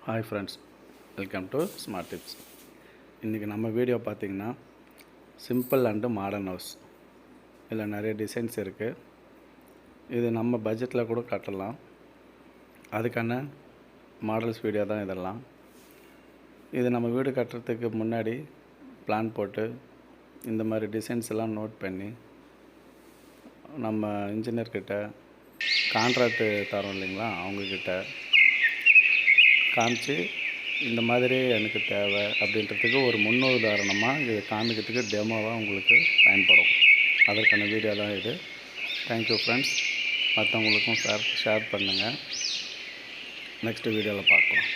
Hi friends, welcome to smart tips. இன்றைக்கி நம்ம video பார்த்திங்கன்னா சிம்பிள் அண்டு மாடர்ன் ஹவுஸ். இதில் நிறைய டிசைன்ஸ் இருக்குது. இது நம்ம பட்ஜெட்டில் கூட கட்டலாம். அதுக்கான மாடல்ஸ் வீடியோ தான் இதெல்லாம். இது நம்ம வீடு கட்டுறதுக்கு முன்னாடி பிளான் போட்டு இந்த மாதிரி டிசைன்ஸ் எல்லாம் நோட் பண்ணி நம்ம இன்ஜினியர்கிட்ட கான்ட்ராக்டு தரோம் இல்லைங்களா, அவங்கக்கிட்ட காமிச்சு இந்த மாதிரி எனக்கு தேவை அப்படின்றதுக்கு ஒரு முன்னுதாரணமாக இதை காமிக்கிறதுக்கு டெமோவாக உங்களுக்கு பயன்படும். அதற்கான வீடியோ தான் இது. Thank you friends. மற்றவங்களுக்கும் ஷேர் பண்ணுங்கள். நெக்ஸ்ட் வீடியோவில் பார்க்கலாம்.